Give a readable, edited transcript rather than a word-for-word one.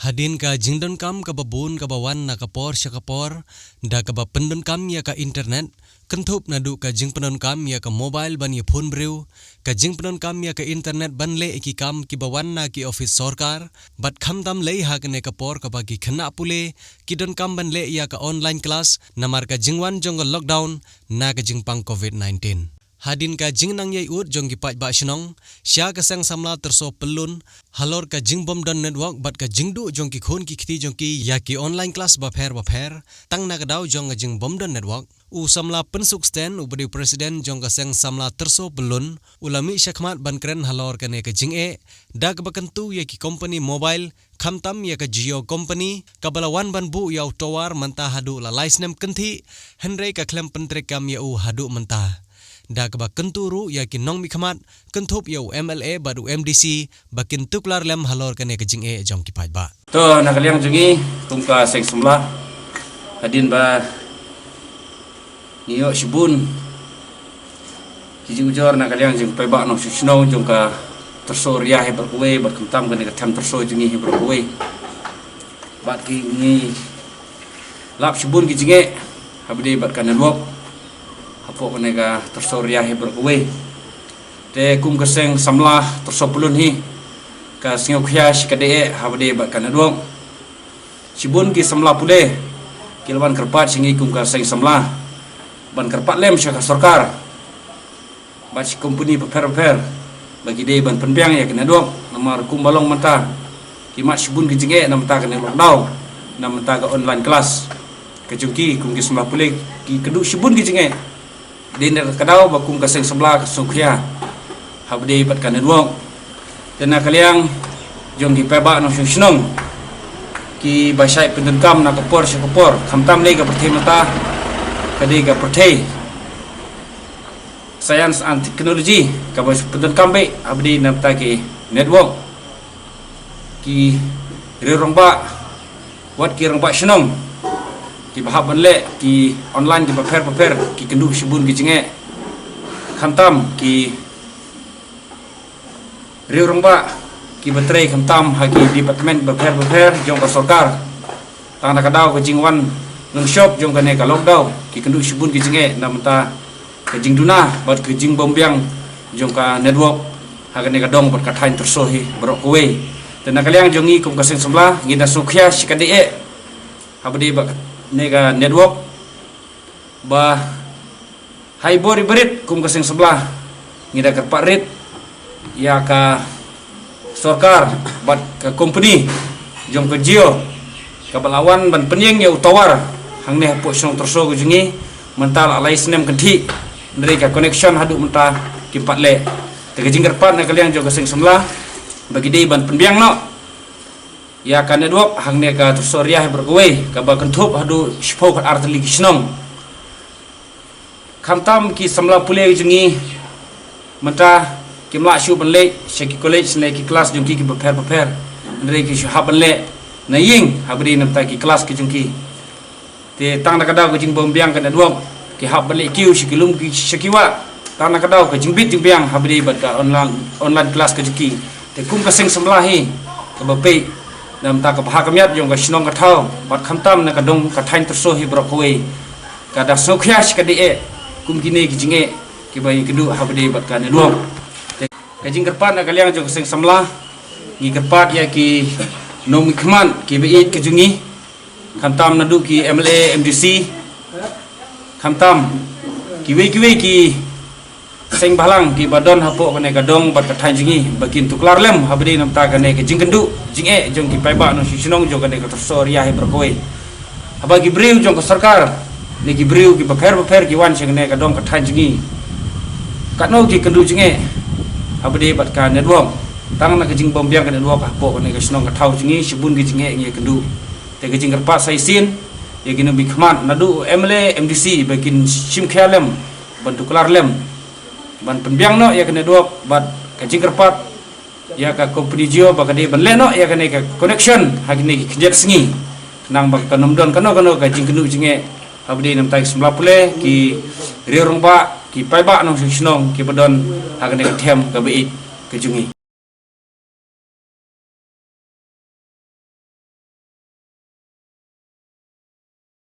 Hadin ka jingdon kam ka babun ka bawan na kapor siya kapor da ka ba pendon kam ya ka internet kentup nadu ka jing pendon kam ya ka mobile ban ya phone brew ka jing pendon kam ya ka internet ban le ki kam ki bawan na ki office sarkar bat kham dam le ha kane kapor ka ba ki khana pule ki don kam ban le ya ka online class namar ka jingwan jong lockdown na ka jing pang covid-19 hadin ka jing nang yai ut jong ki paj ba shnong sya ka sang samla terso pelun halor ka jing bom don network bat ka jing du jong ki khon ki khti jong ki ya ki online class ba pher tang na ka daw jong ka jing bom don network u samla pensuk stand u badi presiden jong ka sang samla terso pelun ulami syakmat ban kren halor ka ne ka jing da ka bakentu ya ki company mobile khamtam ya ka Jio company kabalawan ban bu ya towar manta hadu la license kenti henry ka klem pentrek kam ya u hadu manta da kaba kenturu ya ki nong mikhamat kentup ya MLA badu MDC bakin tuklar lem halor kane ke jing jong ki paj ba to nakaliang jungi tumka seng semla hadin ba niyo shibun ki ujor nakaliang jing pai ba no shino jong ka terso ria he berkuwe bat kentam kane ka tham terso jungi he berkuwe bat ki ni lap shibun ki jinge habde bat kanan wok apo kanega tersoria he berkuwe te kum keseng samlah tersopulun hi ka singo khya shikade habde ba kanadong sibun ki samlah pule kilwan kerpat singi kum ka seng samlah ban kerpat lem syaka sarkar ba si company per bagi de ban penbiang ya kanadong nomor kum balong mata kimat sibun ki jinge nam ta kan lockdown nam ta ka online class kejungki kum ki samlah pule ki keduk sibun ki jinge dinner kadau bakum kaseng sebelah sukria habde bat kan duong dan kaliang jong di peba no snong ki basai pendengkam na kapor syakapor khamtam le ka perthai mata kadi ka perthai science and technology ka bas pendengkam be habde napta ki network ki rirongba wat ki rongba snong ki bahab banle ki online ki paper ki kendu sibun ki jinge khamtam ki riurongba ki baterai khamtam haki department paper jong ka sarkar tang na kadau ka jingwan nang shop jong ka ne ka lockdown ki kendu sibun ki jinge namta ka jingduna bat ki jing bombyang jong ka network hakane ka dong bat ka thain tersohi borok kowe dan nakaliang jongi kum kaseng sebelah ngida sukhya sikade habde ba nega network ba haibori berit kum kaseng sebelah ngida kerpak rit ya ka sarkar bat ka company jong ka Jio ka balawan ban penyeng ya utawar hang ne po song terso ku jungi mental alai senem kenti dari ka connection hadu menta kimpat le te jing kerpat na kaliang jong kaseng sebelah bagi dei ban penbiang no ya kan network hang ne ka tersoria berkuwe ka ba kentup hadu shpo ka artli kisnong khamtam ki samla pule jungi mata kimla shu banle sheki college ne ki class jungki ki paper ndre ki shu habanle na ying habri namta ki class ki jungki te tang na kada ko jing bombyang kan network ki habanle kiu shikilum ki shakiwa tang na kada ko jingbit jingbyang habri bat ka online class ka jungki te kum ka seng samla hi ka ba pe nam ta ka bahakamiat jong ka shnong ka thau bat khamtam na ka dong ka thain terso hi brokwe ka da sokhya shikade kum kine ki jinge ki bai kedu habde bat ka ne luang ka jing kerpat na kaliang jong seng samla ngi kerpat ya ki nomi khman ki be ke jungi khamtam na du ki MLA MDC khamtam ki we ki seng balang ki badon hapo kane kadong bat ka thain jingi bakin tuklar lem habde nam ta kane ke jing kendu jinge jong ki paiba no shinong jong kane ka tersoria he berkoe abagi briu jong ka sarkar ne ki briu ki paper ki wan sing ne ka dong ka thain jingi katno ki kendu jinge habde bat ka network tang na ka jing bombyang ka network hapo kane ka shinong ka thau jingi shibun ki jinge nge kendu te ka jing kerpa sai sin ye ki no bi khmat nadu MLA MDC bakin sim khalem ban tuklar lem ban penbiang no ya kena dua bat kajing kerpat ya ka company Jio ba kade ban le no ya kena ka connection hagini kjet sengi nang ba kanom don kano kajing kenu jinge habdi nam tai semla pule ki riurong ba ki pai ba no shinong ki badon hagini ka them ka bi ke jungi